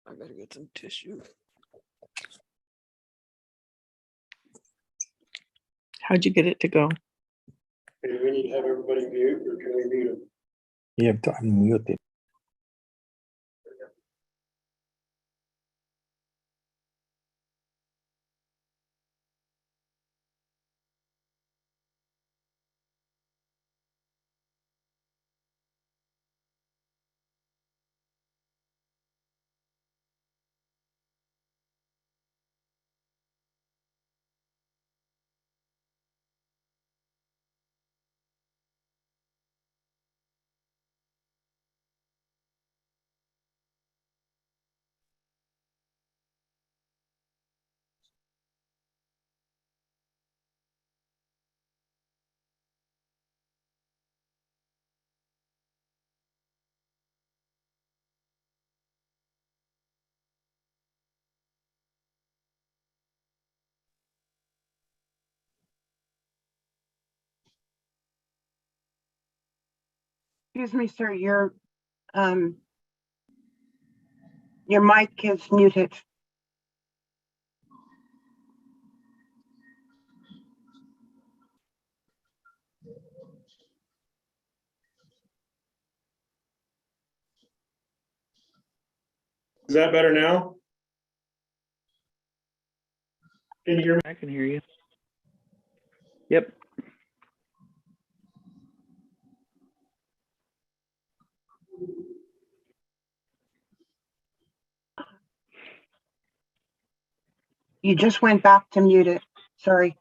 I better get some tissue. How'd you get it to go? Do we need to have everybody mute, or can we mute them? You have to unmute it. Excuse me, sir, your mic is muted. Is that better now? Can you hear me? I can hear you. Yep. You just went back to mute it. Sorry.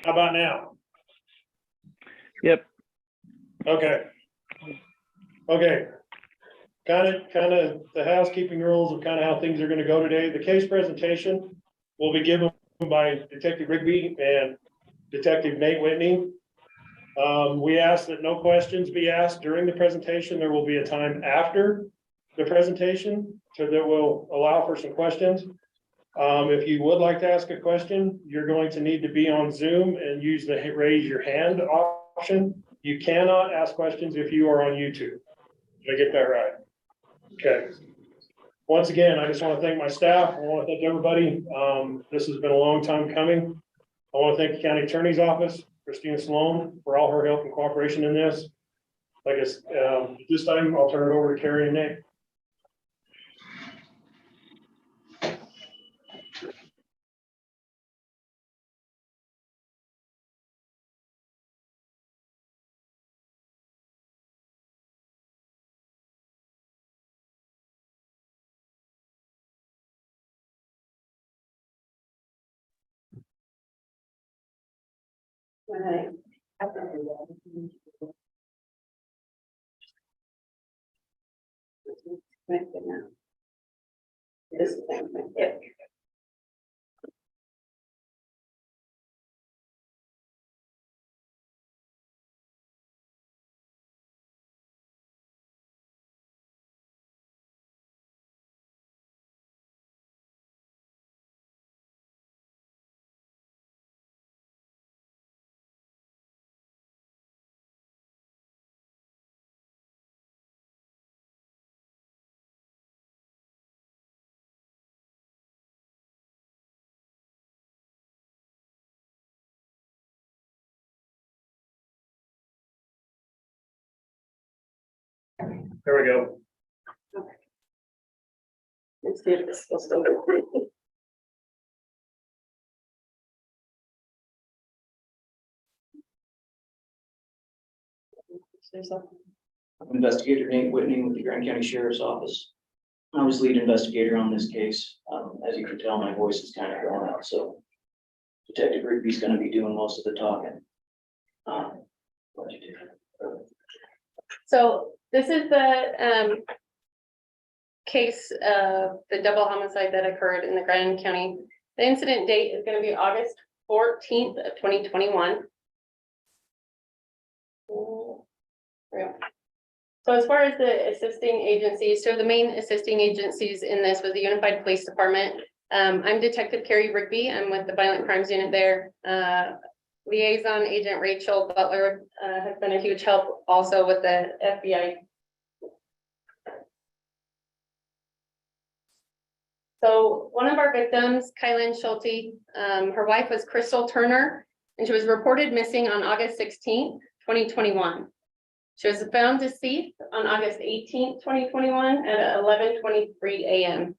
How about now? Yep. Okay. Okay. Kind of the housekeeping rules of kind of how things are going to go today. The case presentation will be given by Detective Rigby and Detective Nate Whitney. We ask that no questions be asked during the presentation. There will be a time after the presentation so that will allow for some questions. If you would like to ask a question, you're going to need to be on Zoom and use the raise your hand option. You cannot ask questions if you are on YouTube. Did I get that right? Okay. Once again, I just want to thank my staff. I want to thank everybody. This has been a long time coming. I want to thank the County Attorney's Office, Christina Sloan, for all her help and cooperation in this. I guess this time I'll turn it over to Carrie and Nate. This is the same thing. Yep. There we go. Let's see if this will still go. Say something. I'm Investigator Nate Whitney with the Grand County Sheriff's Office. I was lead investigator on this case. As you can tell, my voice is kind of going out, so Detective Rigby's gonna be doing most of the talking. What you do? So this is the case of the double homicide that occurred in the Grand County. The incident date is going to be August 14th of 2021. So as far as the assisting agencies, so the main assisting agencies in this was the Unified Police Department. I'm Detective Carrie Rigby. I'm with the Violent Crimes Unit there. Liaison Agent Rachel Butler has been a huge help also with the FBI. So one of our victims, Kylan Schulte, her wife was Crystal Turner, and she was reported missing on August 16th, 2021. She was found deceased on August 18th, 2021 at 11:23 a.m.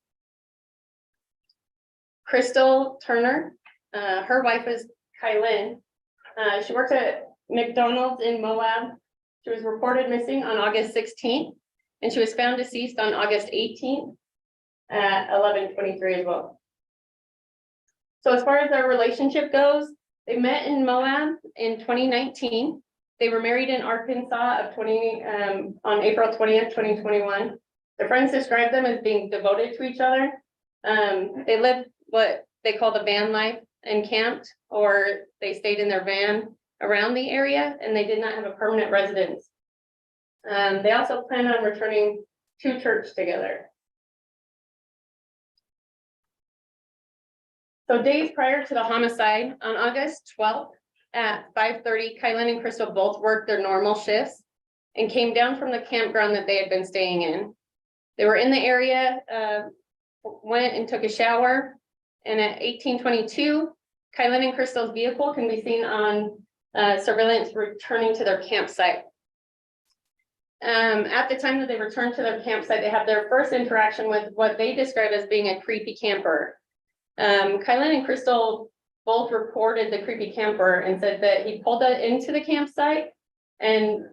Crystal Turner, her wife was Kylan. She worked at McDonald's in Moab. She was reported missing on August 16th, and she was found deceased on August 18th at 11:23 as well. So as far as their relationship goes, they met in Moab in 2019. They were married in Arkansas on April 20th, 2021. Their friends described them as being devoted to each other. They lived what they call the van life and camped, or they stayed in their van around the area, and they did not have a permanent residence. They also plan on returning to church together. So days prior to the homicide, on August 12th at 5:30, Kylan and Crystal both worked their normal shifts and came down from the campground that they had been staying in. They were in the area, went and took a shower, and at 18:22, Kylan and Crystal's vehicle can be seen on surveillance returning to their campsite. At the time that they returned to their campsite, they have their first interaction with what they describe as being a creepy camper. Kylan and Crystal both reported the creepy camper and said that he pulled it into the campsite and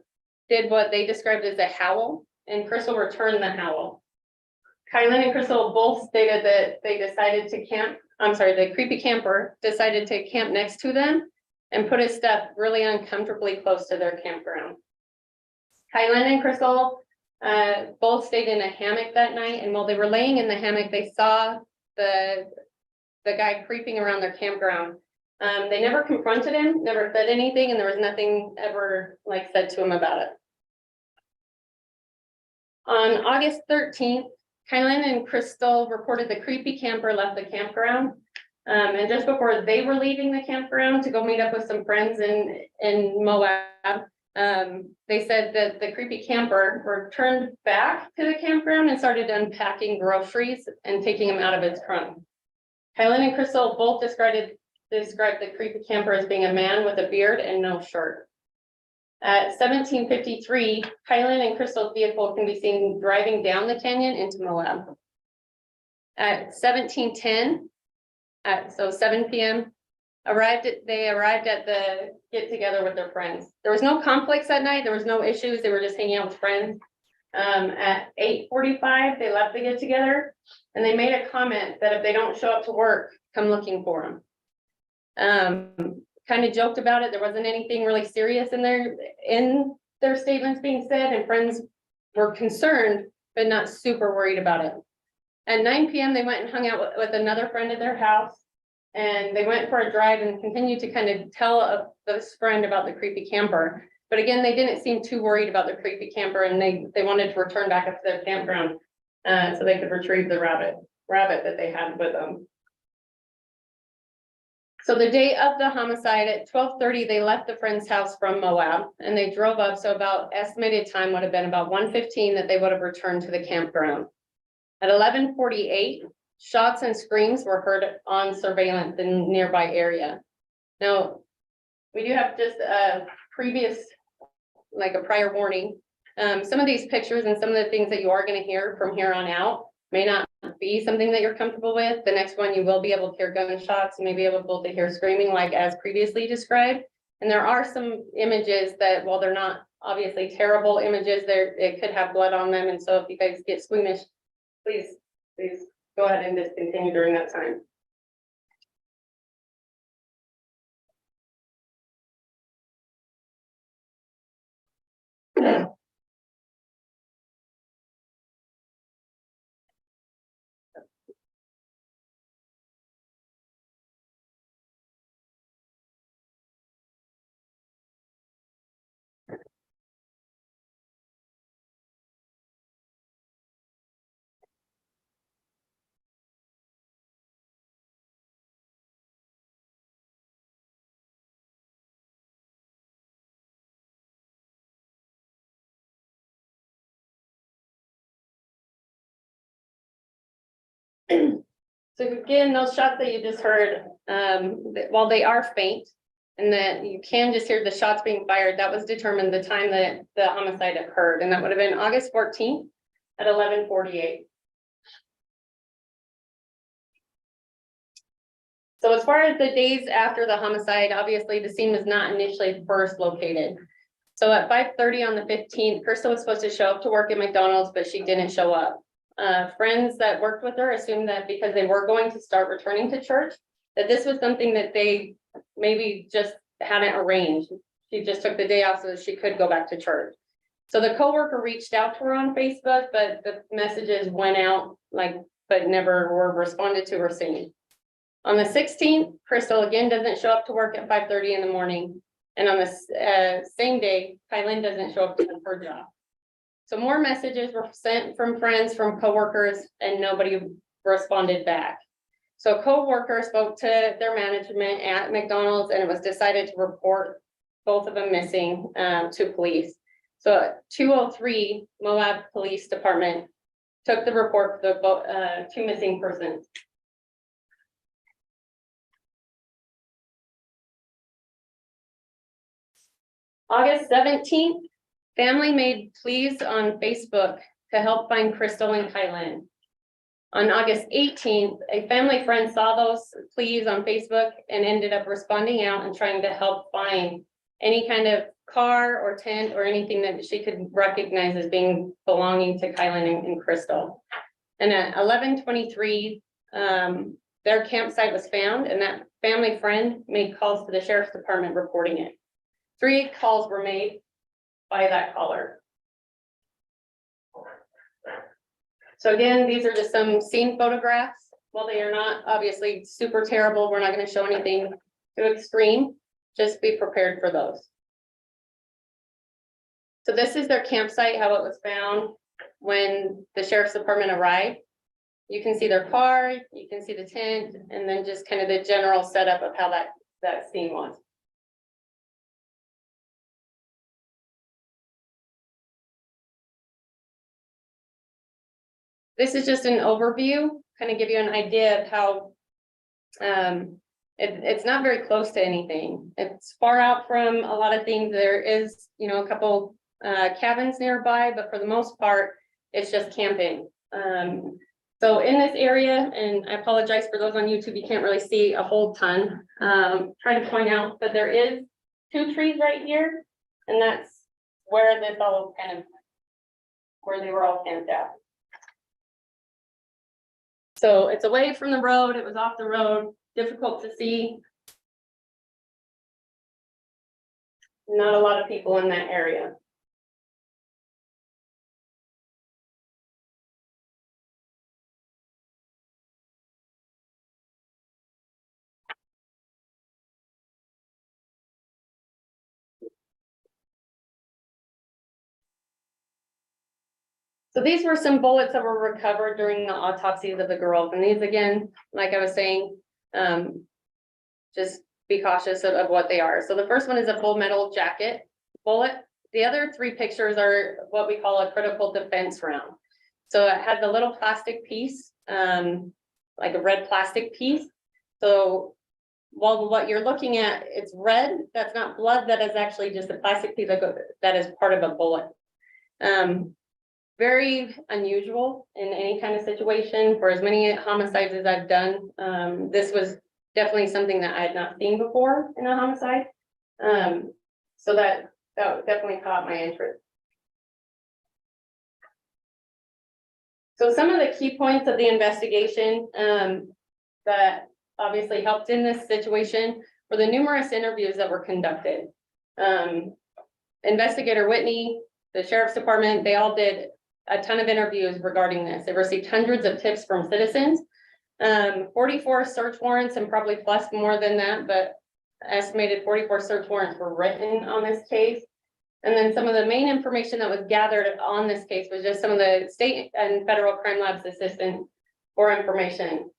did what they described as a howl, and Crystal returned the howl. Kylan and Crystal both stated that they decided to the creepy camper decided to camp next to them and put his stuff really uncomfortably close to their campground. Kylan and Crystal both stayed in a hammock that night, and while they were laying in the hammock, they saw the guy creeping around their campground. They never confronted him, never said anything, and there was nothing ever said to him about it. On August 13th, Kylan and Crystal reported the creepy camper left the campground. And just before they were leaving the campground to go meet up with some friends in Moab, they said that the creepy camper returned back to the campground and started unpacking groceries and taking them out of its trunk. Kylan and Crystal both described the creepy camper as being a man with a beard and no shirt. At 17:53, Kylan and Crystal's vehicle can be seen driving down the canyon into Moab. At 17:10, so 7 p.m., they arrived at the get together with their friends. There was no conflicts that night. There was no issues. They were just hanging out with friends. At 8:45, they left the get together, and they made a comment that if they don't show up to work, come looking for them. Kind of joked about it. There wasn't anything really serious in their statements being said, and friends were concerned, but not super worried about it. At 9 PM, they went and hung out with another friend at their house. And they went for a drive and continued to kind of tell this friend about the creepy camper. But again, they didn't seem too worried about the creepy camper, and they wanted to return back up to their campground so they could retrieve the rabbit that they had with them. So the day of the homicide at 12:30, they left the friend's house from Moab and they drove up. So about estimated time would have been about 1:15 that they would have returned to the campground. At 11:48, shots and screams were heard on surveillance in the nearby area. Now, we do have just a prior warning. Some of these pictures and some of the things that you are going to hear from here on out may not be something that you're comfortable with. The next one, you will be able to hear gunshots, and may be able to hear screaming like as previously described. And there are some images that, while they're not obviously terrible images, it could have blood on them. And so if you guys get squeamish, please go ahead and discontinue during that time. So again, those shots that you just heard, while they are faint and that you can just hear the shots being fired, that was determined the time that the homicide occurred, and that would have been August 14th at 11:48. So as far as the days after the homicide, obviously the scene was not initially first located. So at 5:30 on the 15th, Crystal was supposed to show up to work at McDonald's, but she didn't show up. Friends that worked with her assumed that because they were going to start returning to church, that this was something that they maybe just hadn't arranged. She just took the day off so that she could go back to church. So the coworker reached out to her on Facebook, but the messages went out but never were responded to or seen. On the 16th, Crystal again doesn't show up to work at 5:30 in the morning. And on the same day, Kylan doesn't show up to her job. So more messages were sent from friends, from coworkers, and nobody responded back. So a coworker spoke to their management at McDonald's, and it was decided to report both of them missing to police. So at 2:03, Moab Police Department took the report for the two missing persons. August 17th, family made pleas on Facebook to help find Crystal and Kylan. On August 18th, a family friend saw those pleas on Facebook and ended up responding out and trying to help find any kind of car or tent or anything that she could recognize as being belonging to Kylan and Crystal. And at 11:23, their campsite was found, and that family friend made calls to the sheriff's department reporting it. 3 calls were made by that caller. So again, these are just some scene photographs. While they are not obviously super terrible, we're not going to show anything too extreme. Just be prepared for those. So this is their campsite, how it was found when the sheriff's department arrived. You can see their car, you can see the tent, and then just kind of the general setup of how that scene was. This is just an overview, kind of give you an idea of how it's not very close to anything. It's far out from a lot of things. There is, a couple cabins nearby, but for the most part, it's just camping. So in this area, and I apologize for those on YouTube, you can't really see a whole ton. Try to point out that there is 2 trees right here, and that's where this all where they were all camped out. So it's away from the road, it was off the road, difficult to see. Not a lot of people in that area. So these were some bullets that were recovered during the autopsies of the girls, and these again, like I was saying, just be cautious of what they are. So the first one is a full metal jacket bullet. The other three pictures are what we call a critical defense round. So it has a little plastic piece, like a red plastic piece. So while what you're looking at, it's red, that's not blood, that is actually just a plastic piece that is part of a bullet. Very unusual in any kind of situation. For as many homicides as I've done, this was definitely something that I had not seen before in a homicide. So that definitely caught my interest. So some of the key points of the investigation that obviously helped in this situation were the numerous interviews that were conducted. Investigator Whitney, the sheriff's department, they all did a ton of interviews regarding this. They received hundreds of tips from citizens, 44 search warrants, and probably plus more than that, but estimated 44 search warrants were written on this case. And then some of the main information that was gathered on this case was just some of the state and federal crime labs assistant for information.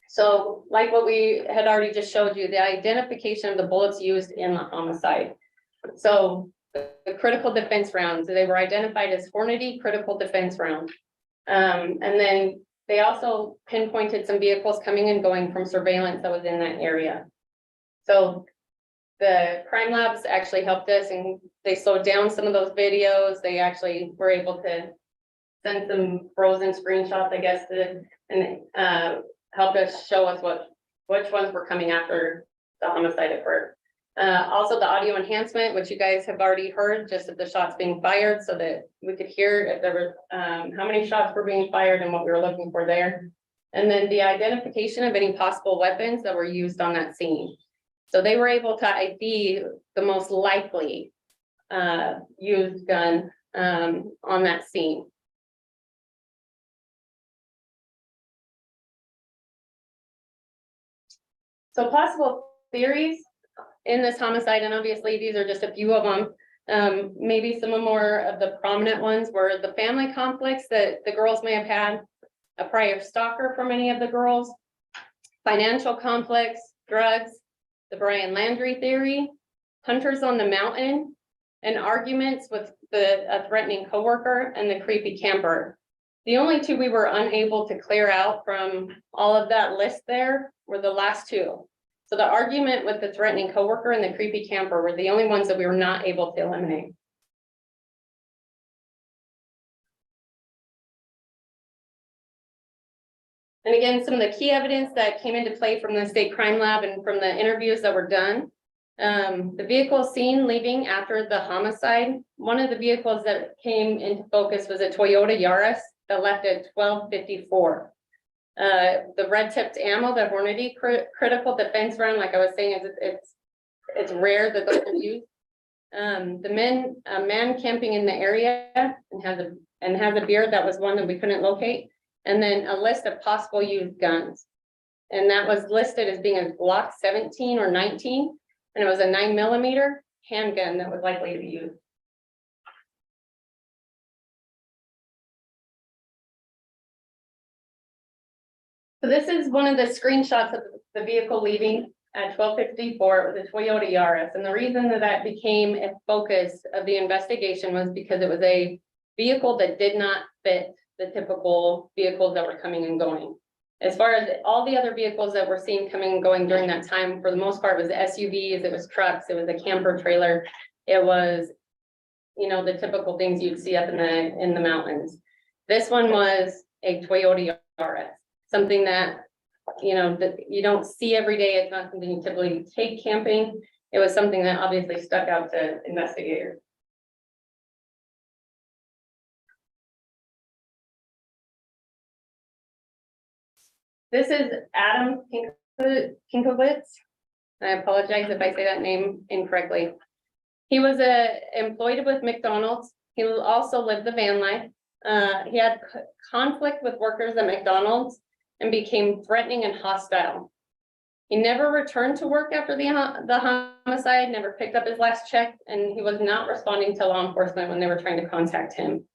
So like what we had already just showed you, the identification of the bullets used in the homicide. So the critical defense rounds, they were identified as Hornady critical defense rounds. And then they also pinpointed some vehicles coming and going from surveillance that was in that area. So the crime labs actually helped us, and they slowed down some of those videos. They actually were able to send some frozen screenshots, I guess, and helped us show us which ones were coming after the homicide occurred. Also the audio enhancement, which you guys have already heard, just of the shots being fired, so that we could hear if there were how many shots were being fired and what we were looking for there. And then the identification of any possible weapons that were used on that scene. So they were able to ID the most likely used gun on that scene. So possible theories in this homicide, and obviously these are just a few of them. Maybe some more of the prominent ones were the family conflicts that the girls may have had, a prior stalker for many of the girls, financial conflicts, drugs, the Brian Landry theory, hunters on the mountain, and arguments with a threatening coworker and the creepy camper. The only two we were unable to clear out from all of that list there were the last two. So the argument with the threatening coworker and the creepy camper were the only ones that we were not able to eliminate. And again, some of the key evidence that came into play from the state crime lab and from the interviews that were done. The vehicle seen leaving after the homicide, one of the vehicles that came into focus was a Toyota Yaris that left at 12:54. The red tipped ammo, the Hornady critical defense round, like I was saying, it's rare that those are used. A man camping in the area and has a beard, that was one that we couldn't locate. And then a list of possible used guns. And that was listed as being a Glock 17 or 19, and it was a 9mm handgun that was likely to be used. So this is one of the screenshots of the vehicle leaving at 12:54. It was a Toyota Yaris. And the reason that became a focus of the investigation was because it was a vehicle that did not fit the typical vehicles that were coming and going. As far as all the other vehicles that were seen coming and going during that time, for the most part, was SUVs, it was trucks, it was a camper trailer. It was, you know, the typical things you'd see up in the mountains. This one was a Toyota Yaris, something that, you know, that you don't see every day. It's not something you typically take camping. It was something that obviously stuck out to investigators. This is Adam Kinkowitz. I apologize if I say that name incorrectly. He was employed with McDonald's. He also lived the van life. He had conflict with workers at McDonald's and became threatening and hostile. He never returned to work after the homicide, never picked up his last check, and he was not responding to law enforcement when they were trying to contact him.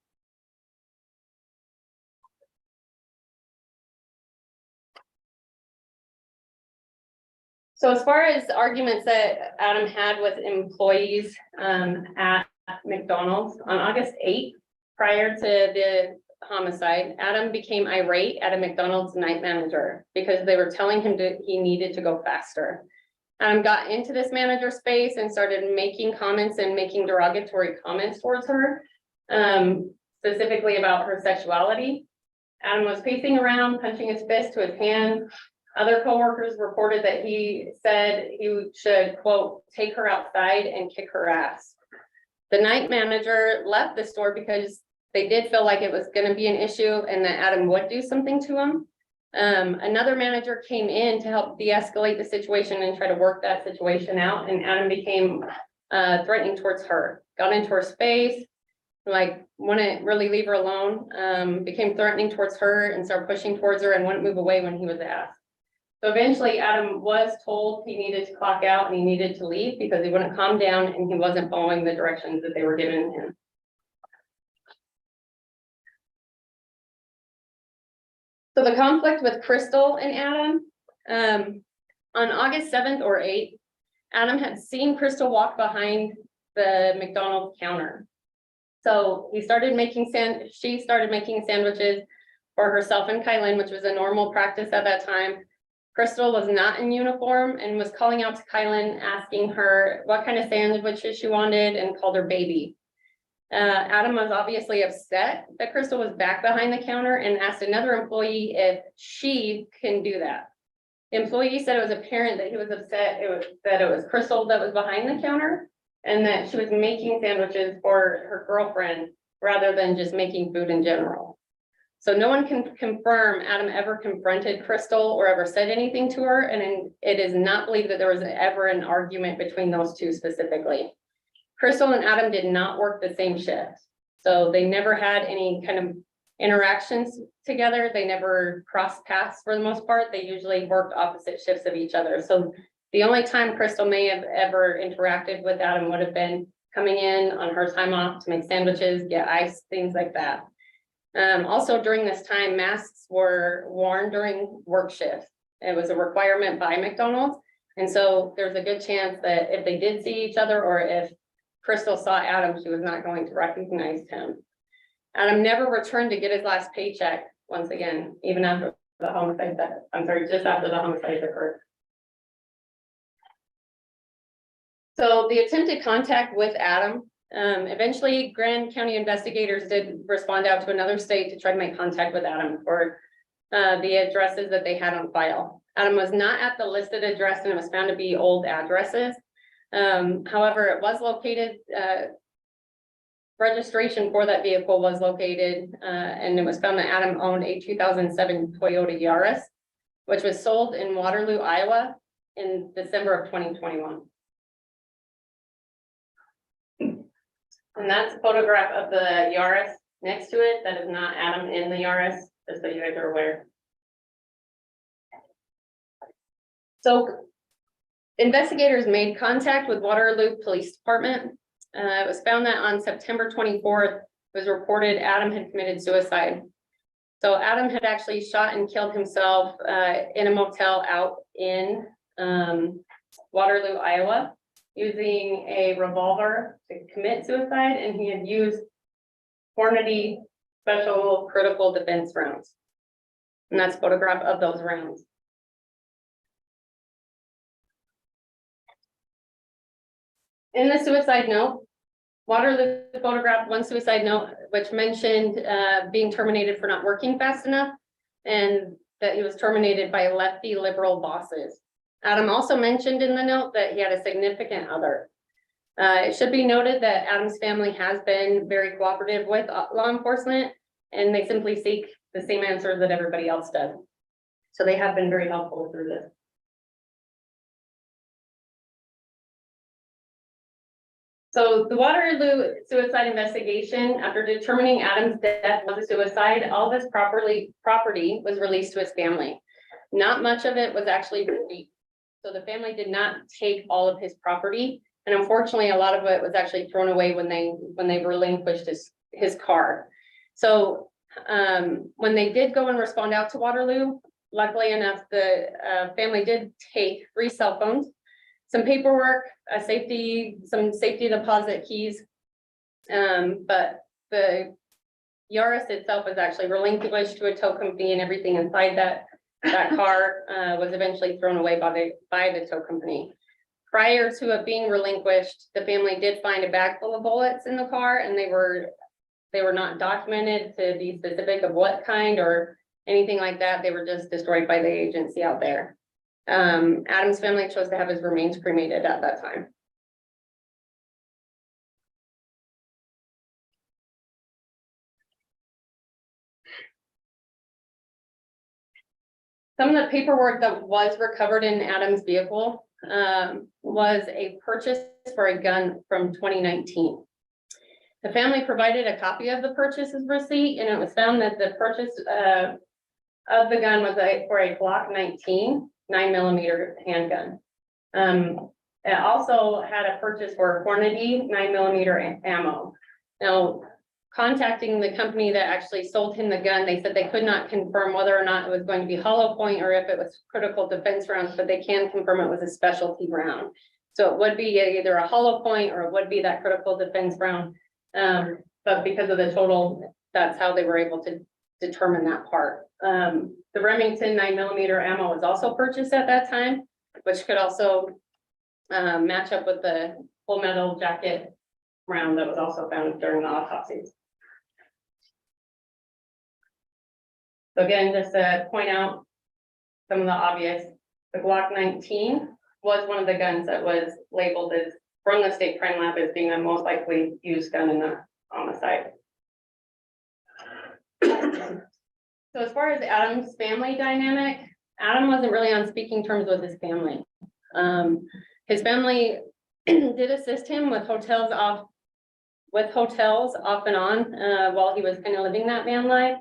So as far as arguments that Adam had with employees at McDonald's on August 8th, prior to the homicide, Adam became irate at a McDonald's night manager because they were telling him he needed to go faster. Adam got into this manager space and started making comments and making derogatory comments towards her, specifically about her sexuality. Adam was pacing around, punching his fist to his hand. Other coworkers reported that he said he should, quote, take her outside and kick her ass. The night manager left the store because they did feel like it was going to be an issue and that Adam would do something to him. Another manager came in to help de-escalate the situation and try to work that situation out. And Adam became threatening towards her, got into her space, like wouldn't really leave her alone, became threatening towards her and started pushing towards her and wouldn't move away when he was asked. So eventually Adam was told he needed to clock out and he needed to leave because he wouldn't calm down and he wasn't following the directions that they were giving him. So the conflict with Crystal and Adam, on August 7th or 8th, Adam had seen Crystal walk behind the McDonald's counter. So she started making sandwiches for herself and Kylan, which was a normal practice at that time. Crystal was not in uniform and was calling out to Kylan, asking her what kind of sandwiches she wanted and called her baby. Adam was obviously upset that Crystal was back behind the counter and asked another employee if she can do that. The employee said it was apparent that he was upset that it was Crystal that was behind the counter and that she was making sandwiches for her girlfriend rather than just making food in general. So no one can confirm Adam ever confronted Crystal or ever said anything to her, and it is not believed that there was ever an argument between those two specifically. Crystal and Adam did not work the same shift, so they never had any kind of interactions together. They never crossed paths for the most part. They usually worked opposite shifts of each other. So the only time Crystal may have ever interacted with Adam would have been coming in on her time off to make sandwiches, get ice, things like that. Also during this time, masks were worn during work shifts. It was a requirement by McDonald's. And so there's a good chance that if they did see each other or if Crystal saw Adam, she was not going to recognize him. Adam never returned to get his last paycheck once again, even after the homicide, just after the homicide occurred. So the attempted contact with Adam, eventually Grand County investigators did respond out to another state to try to make contact with Adam for the addresses that they had on file. Adam was not at the listed address and it was found to be old addresses. However, it was located, registration for that vehicle was located, and it was found that Adam owned a 2007 Toyota Yaris, which was sold in Waterloo, Iowa in December of 2021. And that's a photograph of the Yaris next to it. That is not Adam in the Yaris, just so you guys are aware. So investigators made contact with Waterloo Police Department. It was found that on September 24th, it was reported Adam had committed suicide. So Adam had actually shot and killed himself in a motel out in Waterloo, Iowa, using a revolver to commit suicide, and he had used Hornady special critical defense rounds. And that's a photograph of those rounds. In the suicide note, Waterloo photographed one suicide note which mentioned being terminated for not working fast enough and that he was terminated by lefty liberal bosses. Adam also mentioned in the note that he had a significant other. It should be noted that Adam's family has been very cooperative with law enforcement and they simply seek the same answers that everybody else does. So they have been very helpful through this. So the Waterloo suicide investigation, after determining Adam's death was a suicide, all of his property was released to his family. Not much of it was actually released. So the family did not take all of his property. And unfortunately, a lot of it was actually thrown away when they relinquished his car. So when they did go and respond out to Waterloo, luckily enough, the family did take 3 cell phones, some paperwork, some safety deposit keys. But the Yaris itself was actually relinquished to a tow company, and everything inside that car was eventually thrown away by the tow company. Prior to it being relinquished, the family did find a bag full of bullets in the car, and they were not documented to be specific of what kind or anything like that. They were just destroyed by the agency out there. Adam's family chose to have his remains cremated at that time. Some of the paperwork that was recovered in Adam's vehicle was a purchase for a gun from 2019. The family provided a copy of the purchase's receipt, and it was found that the purchase of the gun was for a Glock 19 9mm handgun. It also had a purchase for a Hornady 9mm ammo. Now, contacting the company that actually sold him the gun, they said they could not confirm whether or not it was going to be hollow point or if it was critical defense rounds, but they can confirm it was a specialty round. So it would be either a hollow point or it would be that critical defense round. But because of the total, that's how they were able to determine that part. The Remington 9mm ammo was also purchased at that time, which could also match up with the full metal jacket round that was also found during the autopsies. So again, just to point out some of the obvious, the Glock 19 was one of the guns that was labeled as from the state crime lab as being the most likely used gun in the homicide. So as far as Adam's family dynamic, Adam wasn't really on speaking terms with his family. His family did assist him with hotels off and on while he was kind of living that van life.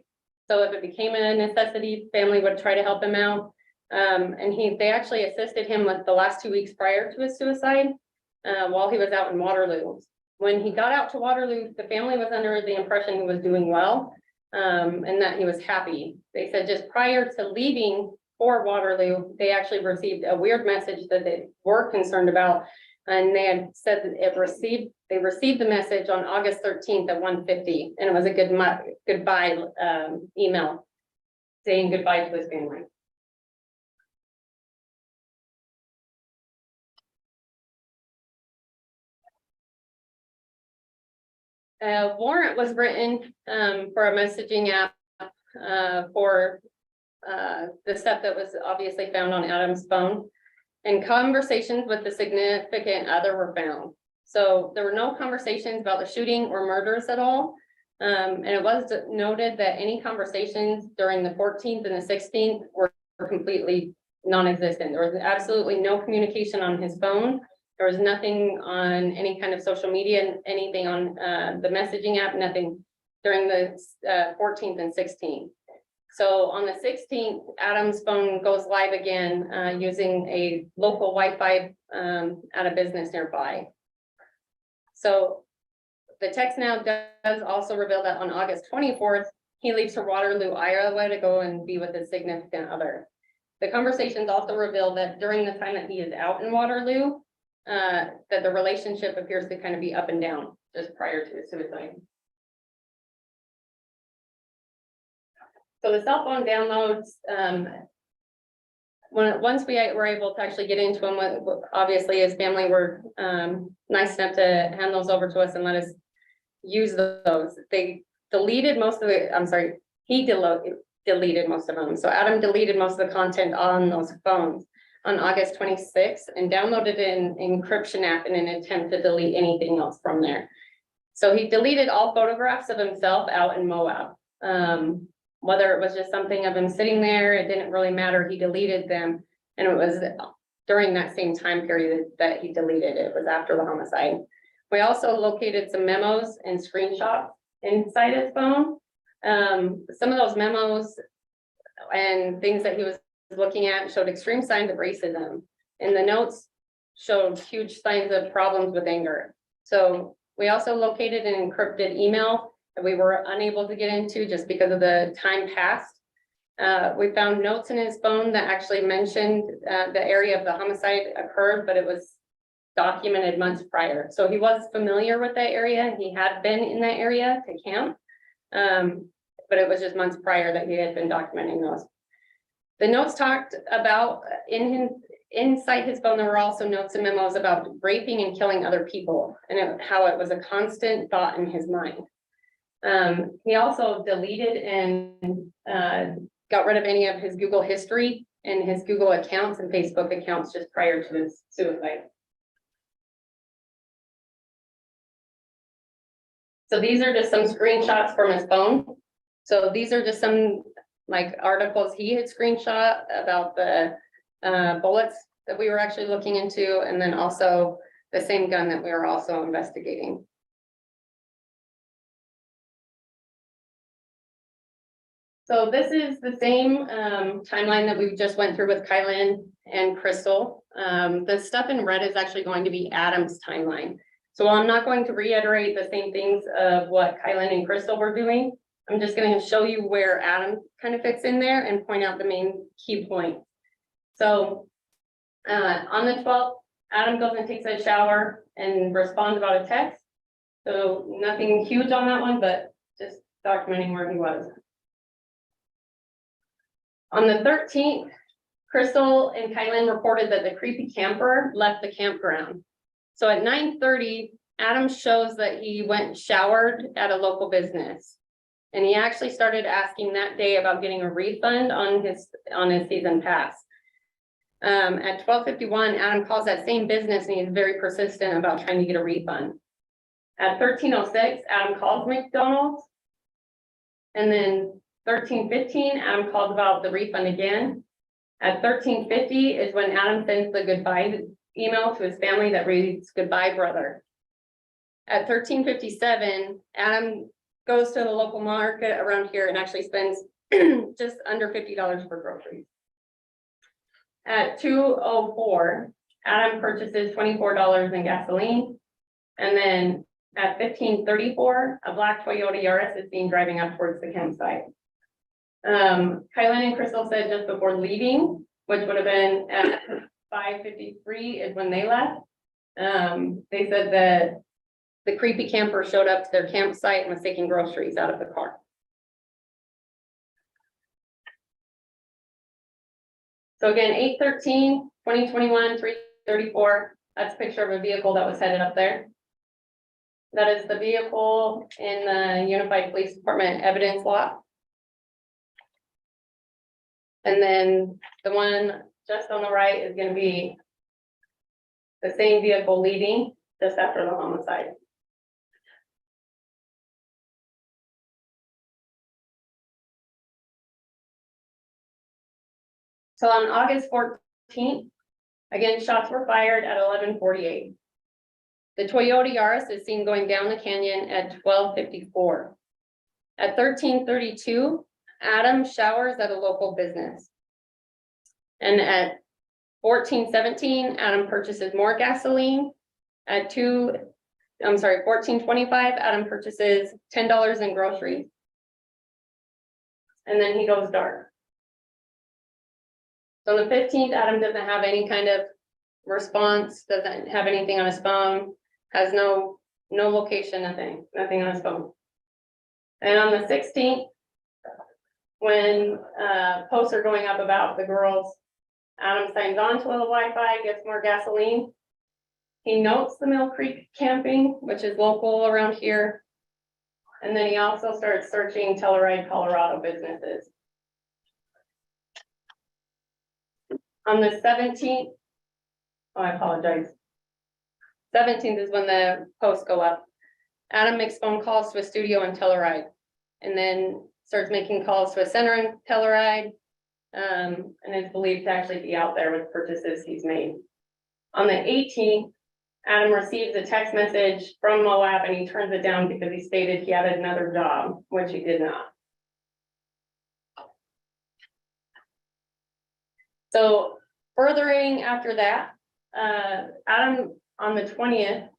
So if it became a necessity, family would try to help him out. And they actually assisted him with the last 2 weeks prior to his suicide while he was out in Waterloo. When he got out to Waterloo, the family was under the impression he was doing well and that he was happy. They said just prior to leaving for Waterloo, they actually received a weird message that they were concerned about. And they had said that they received the message on August 13th at 1:50, and it was a goodbye email saying goodbye to his family. A warrant was written for a messaging app for the stuff that was obviously found on Adam's phone, and conversations with the significant other were found. So there were no conversations about the shooting or murders at all. And it was noted that any conversations during the 14th and the 16th were completely non-existent. There was absolutely no communication on his phone. There was nothing on any kind of social media, anything on the messaging app, nothing during the 14th and 16th. So on the 16th, Adam's phone goes live again using a local Wi-Fi at a business nearby. So the text now does also reveal that on August 24th, he leaves for Waterloo, Iowa to go and be with his significant other. The conversations also reveal that during the time that he is out in Waterloo, that the relationship appears to kind of be up and down just prior to his suicide. So the cell phone downloads, once we were able to actually get into them, obviously his family were nice enough to hand those over to us and let us use those. They deleted most of the, he deleted most of them. So Adam deleted most of the content on those phones on August 26th and downloaded an encryption app in an attempt to delete anything else from there. So he deleted all photographs of himself out in Moab. Whether it was just something of him sitting there, it didn't really matter. He deleted them. And it was during that same time period that he deleted it. It was after the homicide. We also located some memos and screenshots inside his phone. Some of those memos and things that he was looking at showed extreme signs of racism. And the notes showed huge signs of problems with anger. So we also located an encrypted email that we were unable to get into just because of the time passed. We found notes in his phone that actually mentioned the area of the homicide occurred, but it was documented months prior. So he was familiar with that area. He had been in that area to camp. But it was just months prior that he had been documenting those. The notes talked about inside his phone, there were also notes and memos about raping and killing other people and how it was a constant thought in his mind. He also deleted and got rid of any of his Google history and his Google accounts and Facebook accounts just prior to his suicide. So these are just some screenshots from his phone. So these are just some like articles he had screenshot about the bullets that we were actually looking into, and then also the same gun that we were also investigating. So this is the same timeline that we just went through with Kylan and Crystal. The stuff in red is actually going to be Adam's timeline. So I'm not going to reiterate the same things of what Kylan and Crystal were doing. I'm just going to show you where Adam kind of fits in there and point out the main key points. So on the 12th, Adam goes and takes a shower and responds about a text. So nothing huge on that one, but just documenting where he was. On the 13th, Crystal and Kylan reported that the creepy camper left the campground. So at 9:30, Adam shows that he went and showered at a local business. And he actually started asking that day about getting a refund on his season pass. At 12:51, Adam calls that same business and he's very persistent about trying to get a refund. At 13:06, Adam calls McDonald's. And then 13:15, Adam calls about the refund again. At 13:50 is when Adam sends the goodbye email to his family that reads, "Goodbye, brother." At 13:57, Adam goes to the local market around here and actually spends just under $50 for groceries. At 2:04, Adam purchases $24 in gasoline. And then at 15:34, a black Toyota Yaris is seen driving up towards the campsite. Kylan and Crystal said just before leaving, which would have been at 5:53 is when they left. They said that the creepy camper showed up to their campsite and was taking groceries out of the car. So again, 8/13, 2021, 3:34. That's a picture of a vehicle that was headed up there. That is the vehicle in the Unified Police Department evidence lot. And then the one just on the right is going to be the same vehicle leaving just after the homicide. So on August 14th, again, shots were fired at 11:48. The Toyota Yaris is seen going down the canyon at 12:54. At 13:32, Adam showers at a local business. And at 14:17, Adam purchases more gasoline. At 14:25, Adam purchases $10 in groceries. And then he goes dark. So on the 15th, Adam doesn't have any kind of response, doesn't have anything on his phone, has no location, nothing on his phone. And on the 16th, when posts are going up about the girls, Adam signs on to the Wi-Fi, gets more gasoline. He notes the Mill Creek camping, which is local around here. And then he also starts searching Telluride, Colorado businesses. On the 17th, I apologize. 17th is when the posts go up. Adam makes phone calls to a studio in Telluride and then starts making calls to a center in Telluride, and is believed to actually be out there with purchases he's made. On the 18th, Adam receives a text message from Moab and he turns it down because he stated he had another job, which he did not. So furthering after that, Adam on the 20th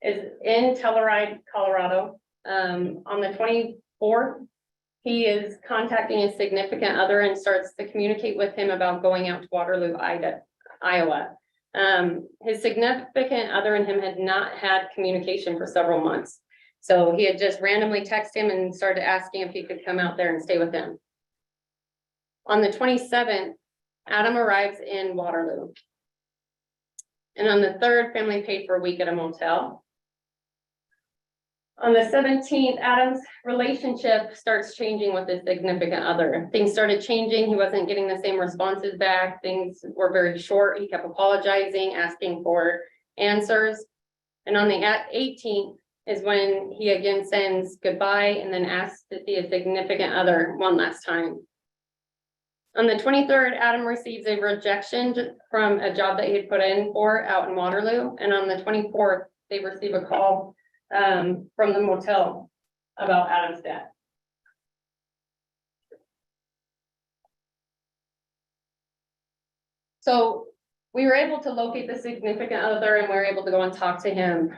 is in Telluride, Colorado. On the 24th, he is contacting his significant other and starts to communicate with him about going out to Waterloo, Iowa. His significant other and him had not had communication for several months. So he had just randomly texted him and started asking if he could come out there and stay with him. On the 27th, Adam arrives in Waterloo. And on the 3rd, family paid for a week at a motel. On the 17th, Adam's relationship starts changing with his significant other. Things started changing. He wasn't getting the same responses back. Things were very short. He kept apologizing, asking for answers. And on the 18th is when he again sends goodbye and then asks to see his significant other one last time. On the 23rd, Adam receives a rejection from a job that he had put in for out in Waterloo. And on the 24th, they receive a call from the motel about Adam's death. So we were able to locate the significant other and we were able to go and talk to him.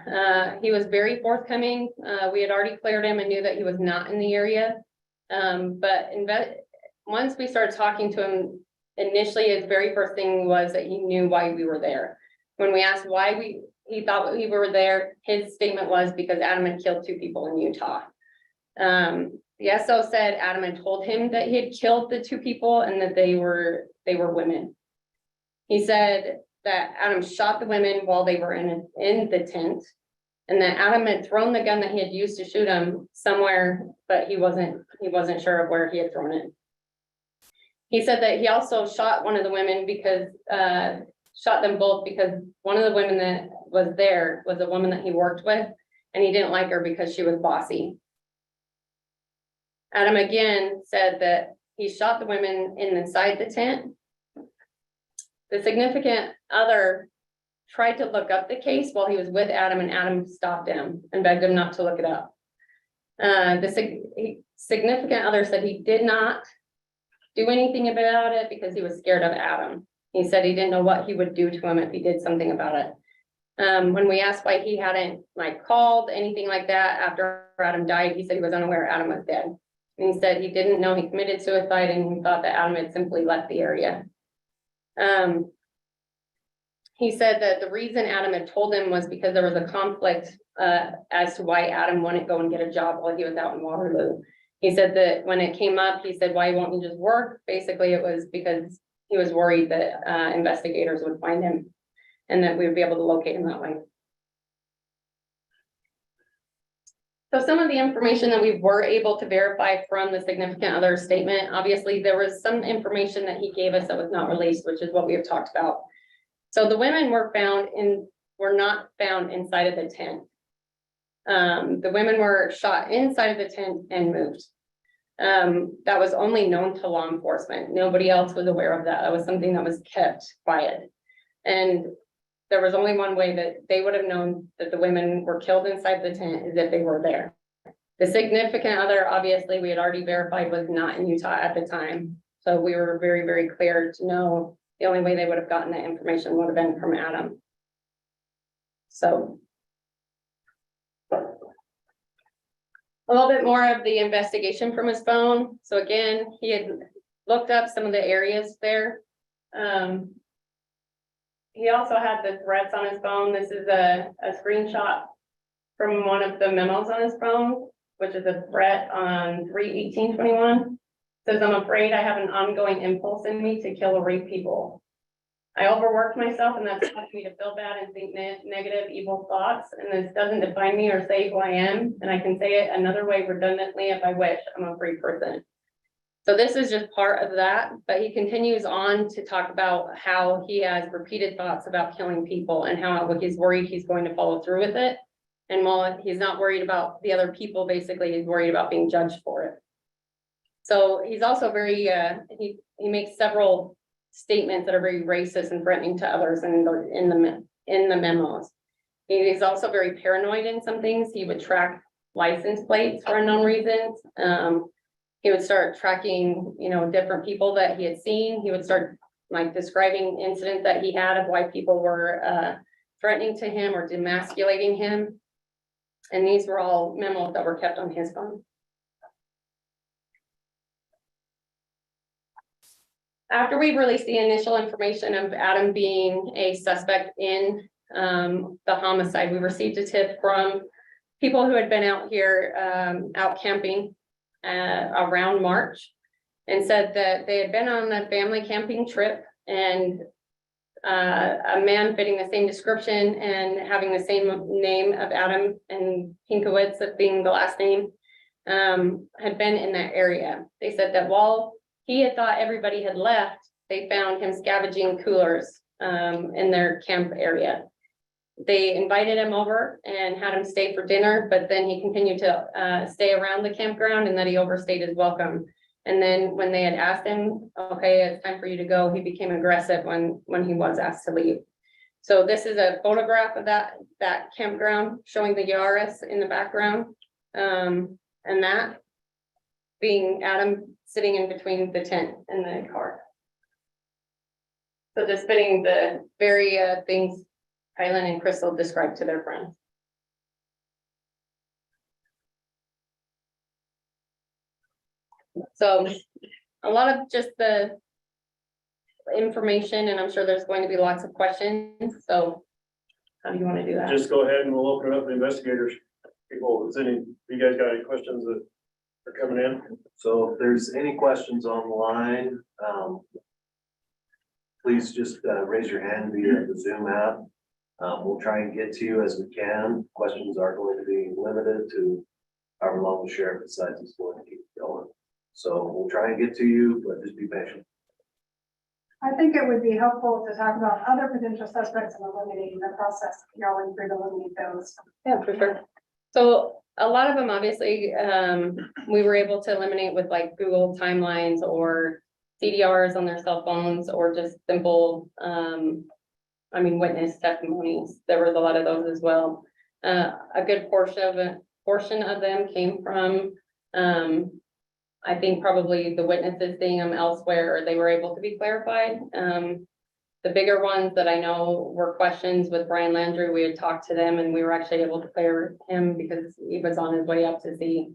He was very forthcoming. We had already cleared him and knew that he was not in the area. But once we started talking to him, initially his very first thing was that he knew why we were there. When we asked why he thought we were there, his statement was because Adam had killed 2 people in Utah. The SO said Adam had told him that he had killed the 2 people and that they were women. He said that Adam shot the women while they were in the tent, and that Adam had thrown the gun that he had used to shoot him somewhere, but he wasn't sure of where he had thrown it. He said that he also shot one of the women because shot them both because one of the women that was there was a woman that he worked with, and he didn't like her because she was bossy. Adam again said that he shot the women inside the tent. The significant other tried to look up the case while he was with Adam, and Adam stopped him and begged him not to look it up. The significant other said he did not do anything about it because he was scared of Adam. He said he didn't know what he would do to him if he did something about it. When we asked why he hadn't called anything like that after Adam died, he said he was unaware Adam was dead. And he said he didn't know he committed suicide and he thought that Adam had simply left the area. He said that the reason Adam had told him was because there was a conflict as to why Adam wouldn't go and get a job while he was out in Waterloo. He said that when it came up, he said, why won't you just work? Basically, it was because he was worried that investigators would find him and that we would be able to locate him that way. So some of the information that we were able to verify from the significant other statement, obviously there was some information that he gave us that was not released, which is what we have talked about. So the women were not found inside of the tent. The women were shot inside of the tent and moved. That was only known to law enforcement. Nobody else was aware of that. That was something that was kept quiet. And there was only one way that they would have known that the women were killed inside the tent is if they were there. The significant other, obviously, we had already verified was not in Utah at the time. So we were very, very clear to know the only way they would have gotten that information would have been from Adam. So a little bit more of the investigation from his phone. So again, he had looked up some of the areas there. He also had the threats on his phone. This is a screenshot from one of the memos on his phone, which is a threat on 3/18/21. Says, I'm afraid I have an ongoing impulse in me to kill or rape people. I overworked myself and that's caused me to feel bad and think negative, evil thoughts. And this doesn't define me or say who I am. And I can say it another way redundantly if I wish. I'm a free person. So this is just part of that, but he continues on to talk about how he has repeated thoughts about killing people and how he's worried he's going to follow through with it. And while he's not worried about the other people, basically he's worried about being judged for it. So he's also very, he makes several statements that are very racist and threatening to others in the memos. He's also very paranoid in some things. He would track license plates for unknown reasons. He would start tracking, different people that he had seen. He would start describing incidents that he had of why people were threatening to him or demasculating him. And these were all memos that were kept on his phone. after we released the initial information of Adam being a suspect in the homicide, we received a tip from people who had been out here, out camping around March, and said that they had been on a family camping trip, and a man fitting the same description and having the same name of Adam and Pinkowitz of being the last name, had been in that area. They said that while he had thought everybody had left, they found him scavenging coolers in their camp area. They invited him over and had him stay for dinner, but then he continued to stay around the campground, and that he overstayed his welcome. And then when they had asked him, okay, it's time for you to go, he became aggressive when he was asked to leave. So this is a photograph of that campground showing the Yaris in the background. And that being Adam sitting in between the tent and the car. So just fitting the very things Kylan and Crystal described to their friends. So a lot of just the information, and I'm sure there's going to be lots of questions. So how do you want to do that? Just go ahead and we'll open it up to investigators. People, you guys got any questions that are coming in? So if there's any questions online, please just raise your hand via the Zoom app. We'll try and get to you as we can. Questions are going to be limited to however long the sheriff decides he's going to keep going. So we'll try and get to you, but just be patient. I think it would be helpful to talk about other potential suspects and eliminating the process, going through to eliminate those. Yeah, for sure. So a lot of them, obviously, we were able to eliminate with like Google timelines or CDRs on their cell phones, or just simple, witness testimonies. There was a lot of those as well. A good portion of them came from, I think probably the witnesses seeing them elsewhere, or they were able to be clarified. The bigger ones that I know were questions with Brian Landry. We had talked to them, and we were actually able to clear him because he was on his way up to see,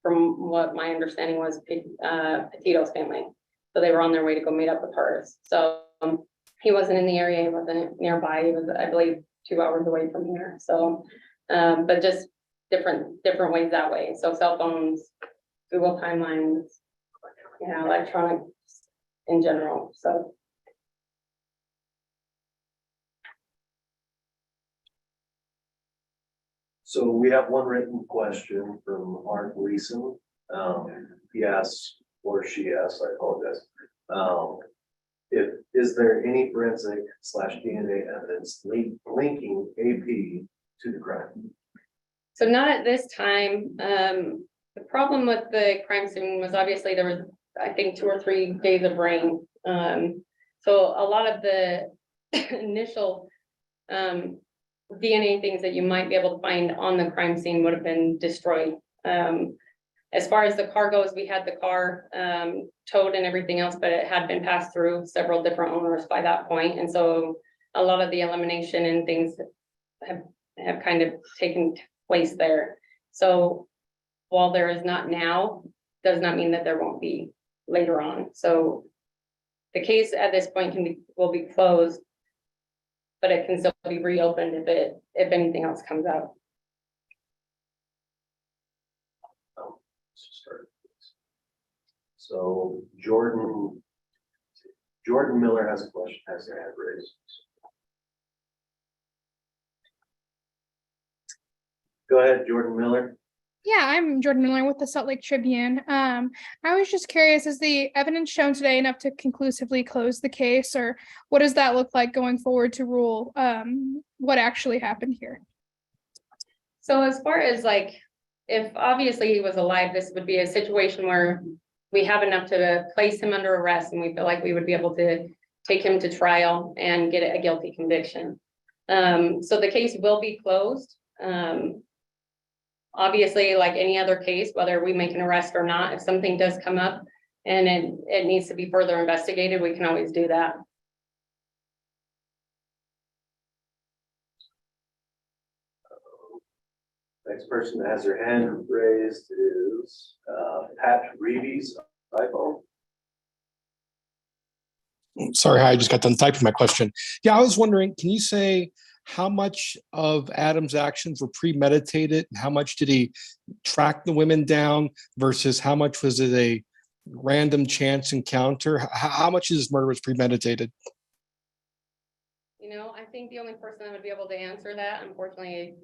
from what my understanding was, Petito's family. So they were on their way to go meet up with hers. So he wasn't in the area, he wasn't nearby. He was, I believe, 2 hours away from here. So, but just different ways that way. So cell phones, Google timelines, electronic in general. So. So we have one written question from Art Leeson. He asks, or she asks, I apologize. Is there any forensic / DNA evidence linking AP to the crime? So not at this time. The problem with the crime scene was obviously there was, I think, 2 or 3 days of rain. So a lot of the initial DNA things that you might be able to find on the crime scene would have been destroyed. As far as the car goes, we had the car towed and everything else, but it had been passed through several different owners by that point. And so a lot of the elimination and things have kind of taken place there. So while there is not now, does not mean that there won't be later on. So the case at this point will be closed, but it can still be reopened if anything else comes out. So Jordan Miller has a question, has their hand raised. Go ahead, Jordan Miller. Yeah, I'm Jordan Miller with the Salt Lake Tribune. I was just curious, is the evidence shown today enough to conclusively close the case, or what does that look like going forward to rule what actually happened here? So as far as if obviously he was alive, this would be a situation where we have enough to place him under arrest, and we feel like we would be able to take him to trial and get a guilty conviction. So the case will be closed. Obviously, like any other case, whether we make an arrest or not, if something does come up and it needs to be further investigated, we can always do that. Next person that has their hand raised is Pat Reeves, iPhone. Sorry, I just got done typing my question. Yeah, I was wondering, can you say how much of Adam's actions were premeditated? And how much did he track the women down versus how much was it a random chance encounter? How much of this murder was premeditated? You know, I think the only person that would be able to answer that, unfortunately,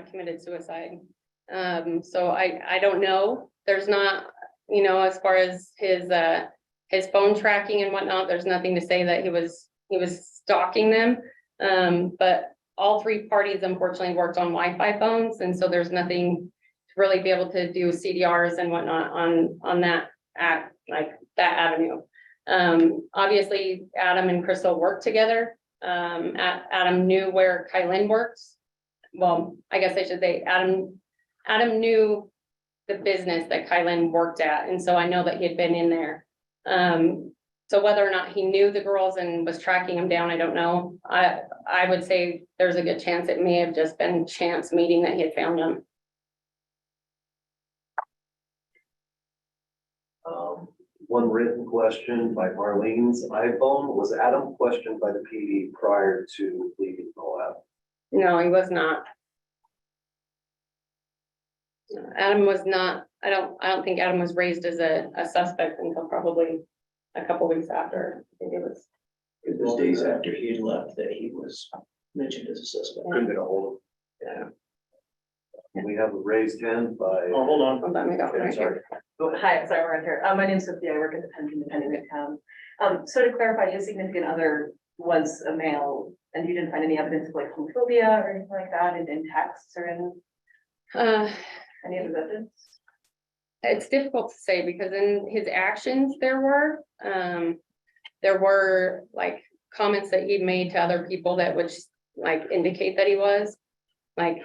committed suicide. So I don't know. There's not, you know, as far as his phone tracking and whatnot, there's nothing to say that he was stalking them. But all three parties unfortunately worked on Wi-Fi phones, and so there's nothing to really be able to do CDRs and whatnot on that avenue. Obviously, Adam and Crystal worked together. Adam knew where Kylen works. Well, I guess I should say Adam knew the business that Kylen worked at, and so I know that he had been in there. So whether or not he knew the girls and was tracking them down, I don't know. I would say there's a good chance it may have just been chance meeting that he had found them. One written question by Marlene's iPhone. Was Adam questioned by the PD prior to leaving Moab? No, he was not. Adam was not, I don't think Adam was raised as a suspect until probably a couple weeks after. I think it was. It was days after he had left that he was mentioned as a suspect. Couldn't get a hold of him. Yeah. We have a raised hand by. Oh, hold on. Hold on, we got one right Sorry. here. Hi, sorry, we're on here. My name's Sophia. I work at the Penn Independent Town. So to clarify, his significant other was a male, and you didn't find any evidence of like homophobia or anything like that in texts or in any of his evidence? It's difficult to say because in his actions there were like comments that he made to other people that would like indicate that he was like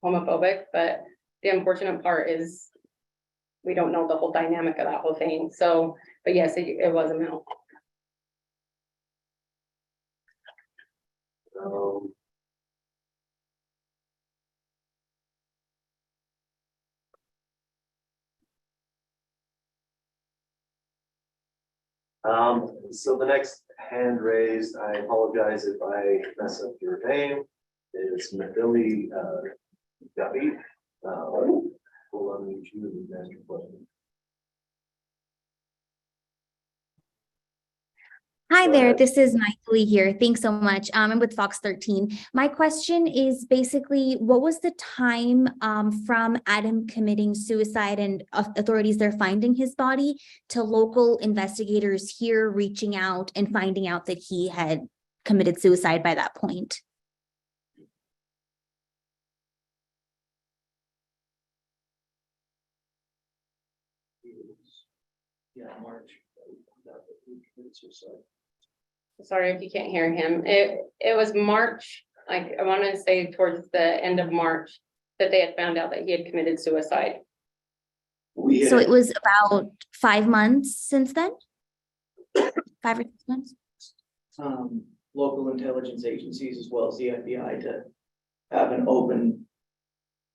homophobic, but the unfortunate part is we don't know the whole dynamic of that whole thing. So, but yes, it was a male. So the next hand raised, I apologize if I mess up your name, is Mathilde Gabi. We'll unmute you and ask your question. Hi Go there, ahead. this is Lee here. Thanks so much. I'm with Fox 13. My question is basically, what was the time from Adam committing suicide and authorities there finding his body to local investigators here reaching out and finding out that he had committed suicide by that point? Yeah, March. Suicide. Sorry if you can't hear him. It was March, like I want to say towards the end of March that they had found out that he had committed suicide. So it was about 5 months since then? 5 or 6 months? Local intelligence agencies as well as the FBI to have an open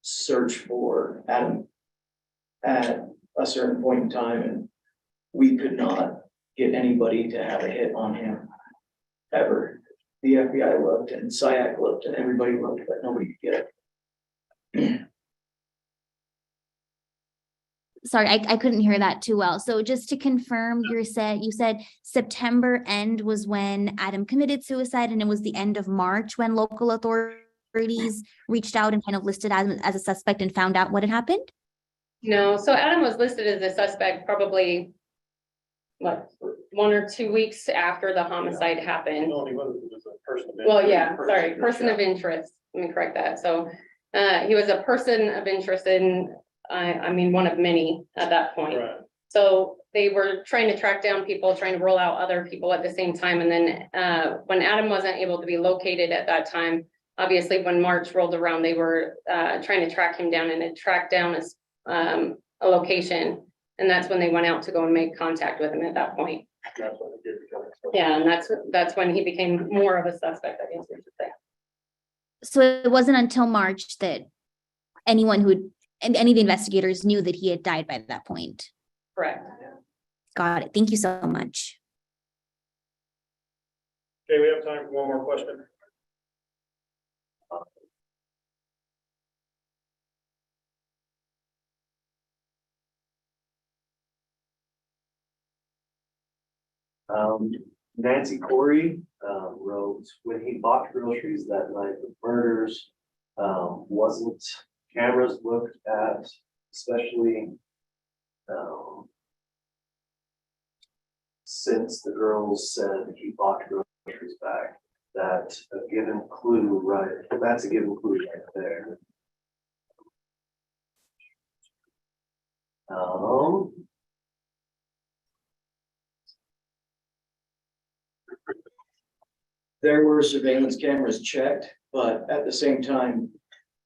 search for Adam at a certain point in time, and we could not get anybody to have a hit on him ever. The FBI looked and SIAC looked and everybody looked, but nobody could get it. Sorry, I couldn't hear that too well. So just to confirm, you said September end was when Adam committed suicide, and it was the end of March when local authorities reached out and kind of listed Adam as a suspect and found out what had happened? No, so Adam was listed as a suspect probably what 1 or 2 weeks after the homicide happened. No, he wasn't, he was a person of interest. Well, yeah, sorry, person of interest. Let me correct that. So he was a person of interest in, I mean, one of many at that point. Right. So they were trying to track down people, trying to roll out other people at the same time. And then when Adam wasn't able to be located at that time, obviously when March rolled around, they were trying to track him down, and it tracked down a location. And that's when they went out to go and make contact with him at that point. That's when it did become. Yeah, and that's when he became more of a suspect, I guess we should say. So it wasn't until March that anyone and any of the investigators knew that he had died by that point. Correct. Got it. Thank you so much. Okay, we have time for one more question. Nancy Corey, wrote, when he bought groceries that night of murders, wasn't cameras looked at, especially, since the girls said he bought groceries back, that a given clue, right? That's a given clue right there. There were surveillance cameras checked, but at the same time,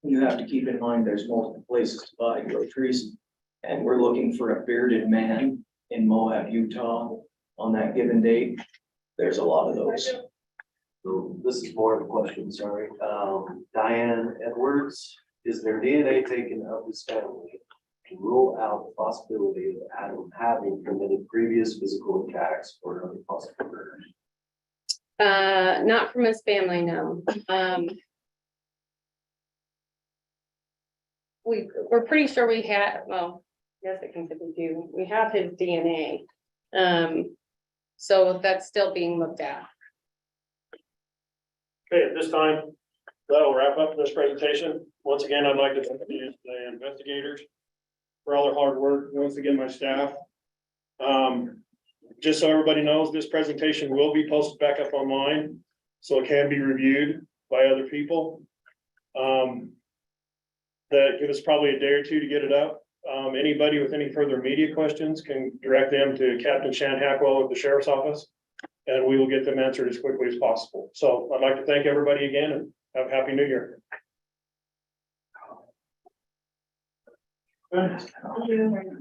you have to keep in mind there's multiple places to buy groceries. And we're looking for a bearded man in Moab, Utah on that given date. There's a lot of those. So this is more of a question, sorry. Diane Edwards, is there DNA taken of this family to rule out the possibility of Adam having committed previous physical attacks or other possible murders? Not from his family, no. We're pretty sure we had, well, yes, it can be do. We have his DNA. So that's still being looked at. Okay, at this time, that'll wrap up this presentation. Once again, I'd like to thank the investigators for all their hard work. Once again, my staff. Just so everybody knows, this presentation will be posted back up online, so it can be reviewed by other people. That give us probably a day or two to get it up. Anybody with any further media questions can direct them to Captain Shan Hackwell of the Sheriff's Office, and we will get them answered as quickly as possible. So I'd like to thank everybody again and have a happy new year. Thank you.